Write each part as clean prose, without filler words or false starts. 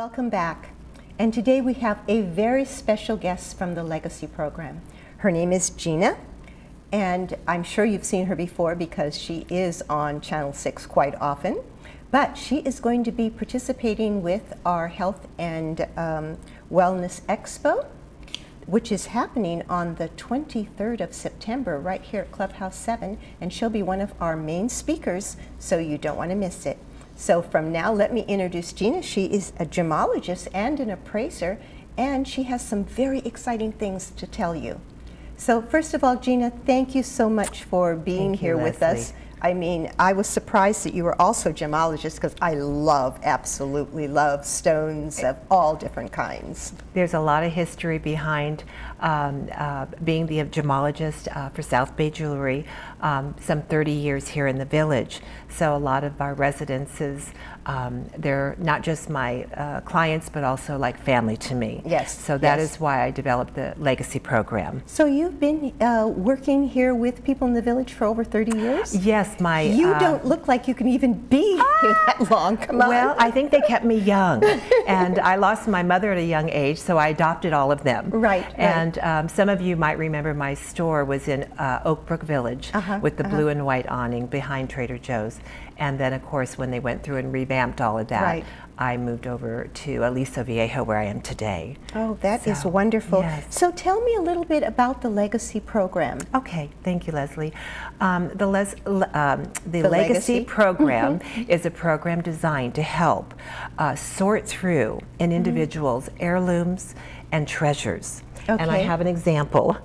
Welcome back. And today we have a very special guest from the Legacy program. Her name is Gina, and I'm sure you've seen her before because she is on Channel 6 quite often. But she is going to be participating with our Health and Wellness Expo, which is happening on the 23rd of September right here at Clubhouse 7, and she'll be one of our main speakers, so you don't want to miss it. So from now, let me introduce Gina. She is a gemologist and an appraiser, and she has some very exciting things to tell you. So first of all, Gina, thank you so much for being here with us. I mean, I was surprised that you were also a gemologist because I absolutely love stones of all different kinds. There's a lot of history behind being the gemologist for South Bay Jewelry, some 30 years here in the village. So a lot of our residences, they're not just my clients, but also like family to me. Yes. So that is why I developed the Legacy program. So you've been working here with people in the village for over 30 years? Yes. You don't look like you can even be here that long. Come on. Well, I think they kept me young, and I lost my mother at a young age, so I adopted all of them. Right. And some of you might remember my store was in Oak Brook Village with the blue and white awning behind Trader Joe's. And then, of course, when they went through and revamped all of that, I moved over to Aliso Viejo, where I am today. Oh, that is wonderful. Yes. So tell me a little bit about the Legacy program. Okay, thank you, Leslie. The Legacy program is a program designed to help sort through an individual's heirlooms and treasures. Okay. And I have an example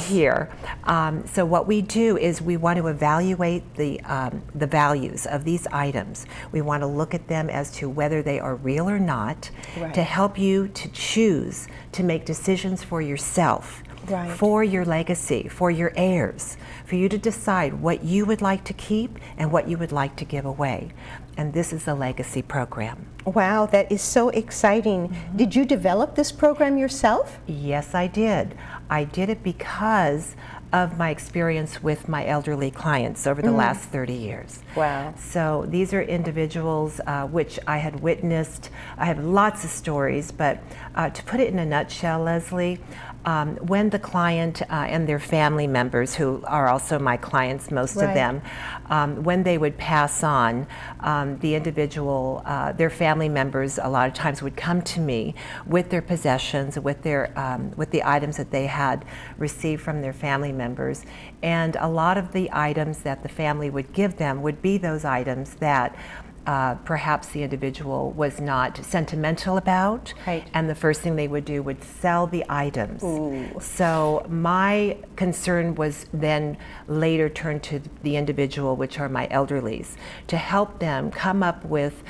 here. So what we do is we want to evaluate the values of these items. We want to look at them as to whether they are real or not, to help you to choose to make decisions for yourself, for your legacy, for your heirs, for you to decide what you would like to keep and what you would like to give away. And this is the Legacy program. Wow, that is so exciting. Did you develop this program yourself? Yes, I did. I did it because of my experience with my elderly clients over the last 30 years. Wow. So these are individuals which I had witnessed. I have lots of stories, but to put it in a nutshell, Leslie, when the client and their family members, who are also my clients, most of them, when they would pass on, the individual, their family members a lot of times would come to me with their possessions, with the items that they had received from their family members. And a lot of the items that the family would give them would be those items that perhaps the individual was not sentimental about, and the first thing they would do would sell the items. So my concern was then later turned to the individual, which are my elderlies, to help them come up with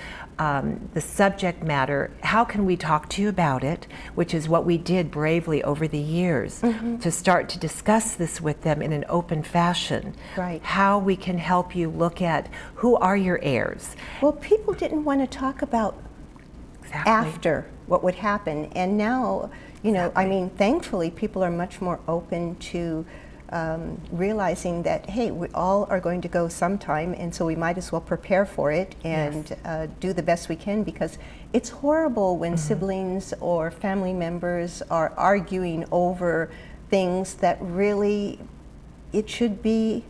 the subject matter. How can we talk to you about it, which is what we did bravely over the years, to start to discuss this with them in an open fashion. How we can help you look at who are your heirs. Well, people didn't want to talk about after what would happen, and now, you know, I mean, thankfully people are much more open to realizing that, hey, we all are going to go sometime, and so we might as well prepare for it and do the best we can, because it's horrible when siblings or family members are arguing over things that really, it should be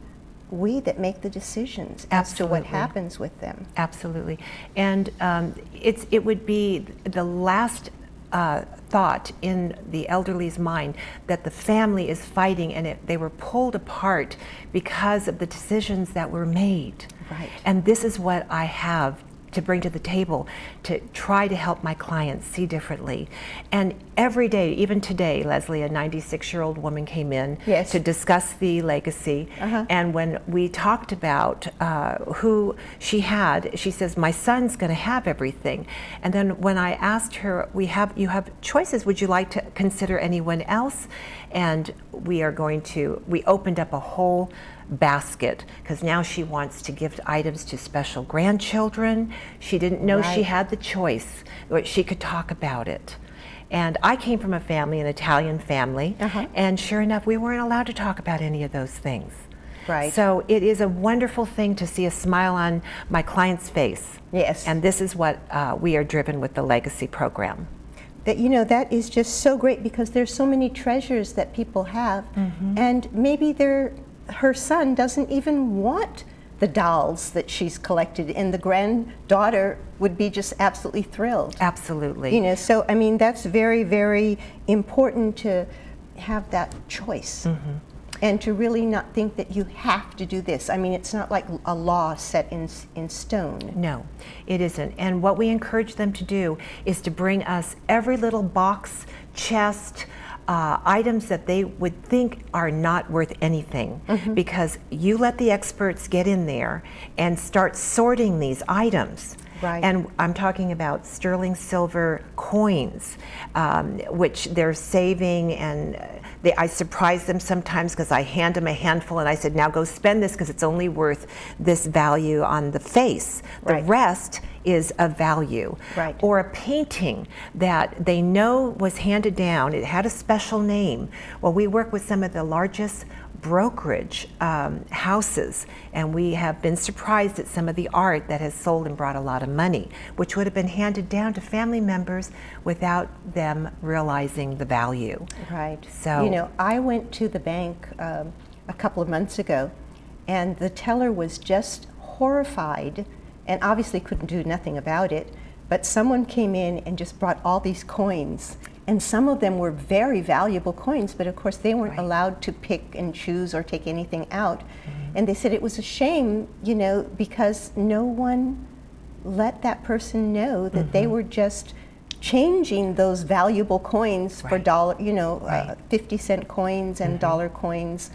we that make the decisions as to what happens with them. Absolutely. And it would be the last thought in the elderly's mind that the family is fighting and they were pulled apart because of the decisions that were made. And this is what I have to bring to the table, to try to help my clients see differently. And every day, even today, Leslie, a 96-year-old woman came in to discuss the legacy. And when we talked about who she had, she says, my son's gonna have everything. And then when I asked her, you have choices, would you like to consider anyone else? And we opened up a whole basket, because now she wants to give items to special grandchildren. She didn't know she had the choice, or she could talk about it. And I came from a family, an Italian family, and sure enough, we weren't allowed to talk about any of those things. Right. So it is a wonderful thing to see a smile on my client's face. Yes. And this is what we are driven with the Legacy program. That, you know, that is just so great, because there's so many treasures that people have, and maybe her son doesn't even want the dolls that she's collected, and the granddaughter would be just absolutely thrilled. Absolutely. You know, so I mean, that's very, very important to have that choice. And to really not think that you have to do this. I mean, it's not like a law set in stone. No, it isn't. And what we encourage them to do is to bring us every little box, chest, items that they would think are not worth anything, because you let the experts get in there and start sorting these items. Right. And I'm talking about sterling silver coins, which they're saving, and I surprise them sometimes because I hand them a handful and I said, now go spend this because it's only worth this value on the face. The Right. rest is of value. Right. Or a painting that they know was handed down, it had a special name. Well, we work with some of the largest brokerage houses, and we have been surprised at some of the art that has sold and brought a lot of money, which would have been handed down to family members without them realizing the value. Right. So, you know, I went to the bank a couple of months ago, and the teller was just horrified, and obviously couldn't do nothing about it, but someone came in and just brought all these coins. And some of them were very valuable coins, but of course they weren't allowed to pick and choose or take anything out. And they said it was a shame, you know, because no one let that person know that they were just changing those valuable coins for dollar, you know, 50-cent coins and dollar coins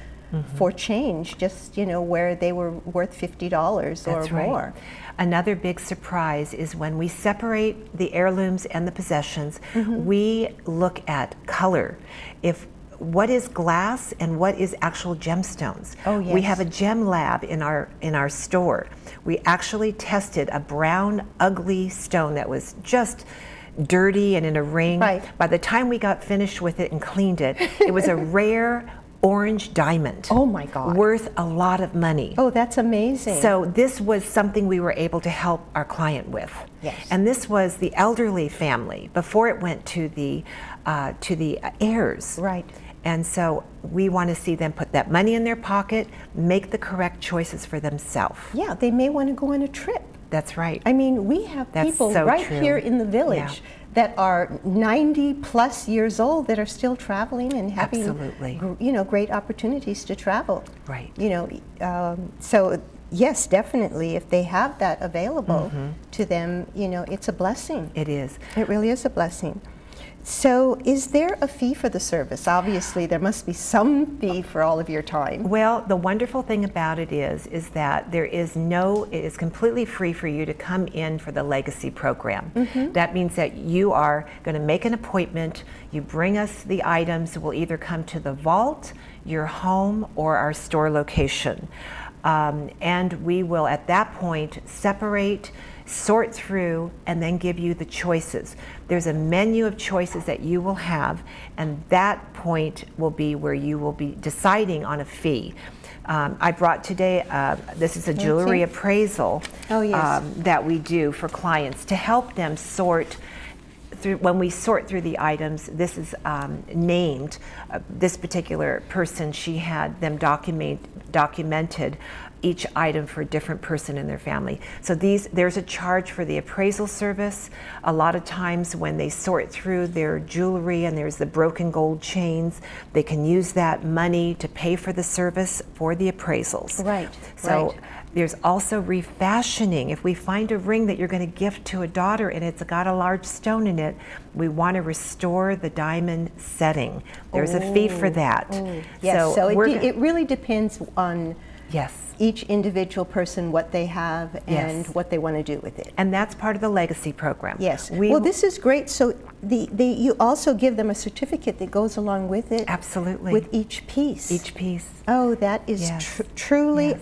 for change, just, you know, where they were worth $50 or more. Another big surprise is when we separate the heirlooms and the possessions, we look at color. What is glass and what is actual gemstones? Oh, yes. We have a gem lab in our store. We actually tested a brown, ugly stone that was just dirty and in a ring. Right. By the time we got finished with it and cleaned it, it was a rare orange diamond. Oh my God. Worth a lot of money. Oh, that's amazing. So this was something we were able to help our client with. Yes. And this was the elderly family before it went to the heirs. Right. And so we want to see them put that money in their pocket, make the correct choices for themselves. Yeah, they may want to go on a trip. That's right. I mean, we have That's people so right true. here in the village that are 90 plus years old that are still traveling and having, Absolutely. you know, great opportunities to travel. Right. You know, so yes, definitely, if they have that available to them, you know, it's a blessing. It is. It really is a blessing. So is there a fee for the service? Obviously, there must be some fee for all of your time. Well, the wonderful thing about it is that it is completely free for you to come in for the Legacy program. That means that you are going to make an appointment, you bring us the items, we'll either come to the vault, your home, or our store location. And we will at that point separate, sort through, and then give you the choices. There's a menu of choices that you will have, and that point will be where you will be deciding on a fee. I brought today, this is a jewelry appraisal that we do for clients to help them sort through. When we sort through the items, this is named, this particular person, she had them documented each item for a different person in their family. So there's a charge for the appraisal service. A lot of times when they sort through their jewelry and there's the broken gold chains, they can use that money to pay for the service for the appraisals. Right. So there's also refashioning. If we find a ring that you're going to gift to a daughter and it's got a large stone in it, we want to restore the diamond setting. There's a fee for that. Yes, so it really depends on each individual person, what they have and what they want to do with it. And that's part of the Legacy program. Yes. Well, this is great. So you also give them a certificate that goes along with it. Absolutely. With each piece. Each piece. Oh, that is truly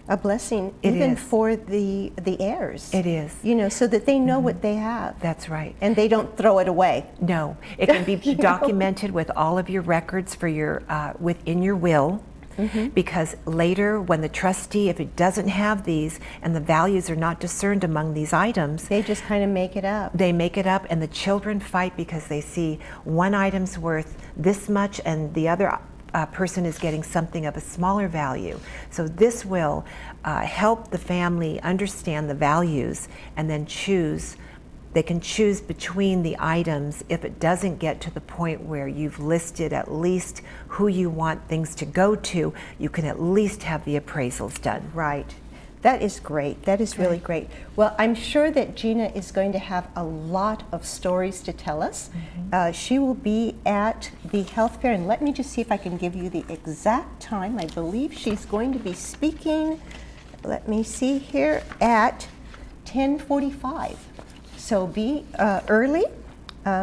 a blessing, even for the heirs. It is. You know, so that they know what they have. That's right. And they don't throw it away. No, it can be documented with all of your records for your within your will. because later when the trustee, if it doesn't have these and the values are not discerned among these items, They just kind of make it up. they make it up, and the children fight because they see one item's worth this much and the other person is getting something of a smaller value. So this will help the family understand the values and then choose. They can choose between the items if it doesn't get to the point where you've listed at least who you want things to go to. You can at least have the appraisals done. Right. That is great. That is really great. Well, I'm sure that Gina is going to have a lot of stories to tell us. She will be at the health fair, and let me just see if I can give you the exact time. I believe she's going to be speaking, let me see here, at 10:45. So be early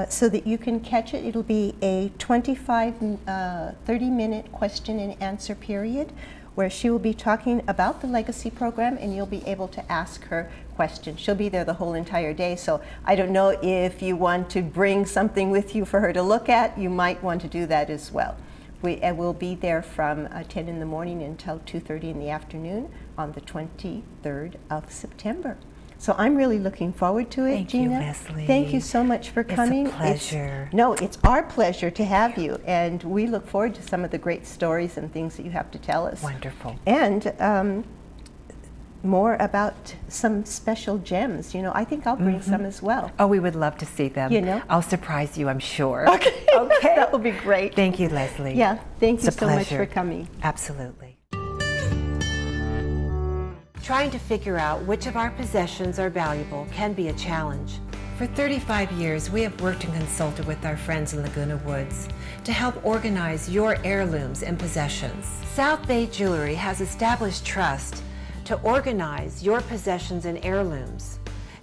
so that you can catch it. It'll be a 30-minute question and answer period where she will be talking about the Legacy program, and you'll be able to ask her questions. She'll be there the whole entire day, so I don't know if you want to bring something with you for her to look at. You might want to do that as well. We'll be there from 10 in the morning until 2:30 in the afternoon on the 23rd of September. So I'm really looking forward to it, Thank you, Gina. Leslie. Thank you so much for coming. It's a pleasure. It's our pleasure to have you, and we look forward to some of the great stories and things that you have to tell us. Wonderful. And more about some special gems. I think I'll bring some as well. Oh, we would love to see them. I'll surprise you, I'm sure. Okay. Okay. That will be great. Thank you, Leslie. Yeah. Thank you It's a so much pleasure. for coming. Absolutely. Trying to figure out which of our possessions are valuable can be a challenge. For 35 years, we have worked and consulted with our friends in Laguna Woods to help organize your heirlooms and possessions. South Bay Jewelry has established trust to organize your possessions and heirlooms,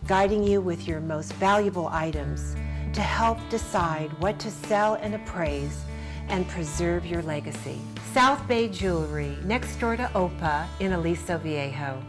guiding you with your most valuable items to help decide what to sell and appraise and preserve your legacy. South Bay Jewelry, next door to OPA in Aliso Viejo.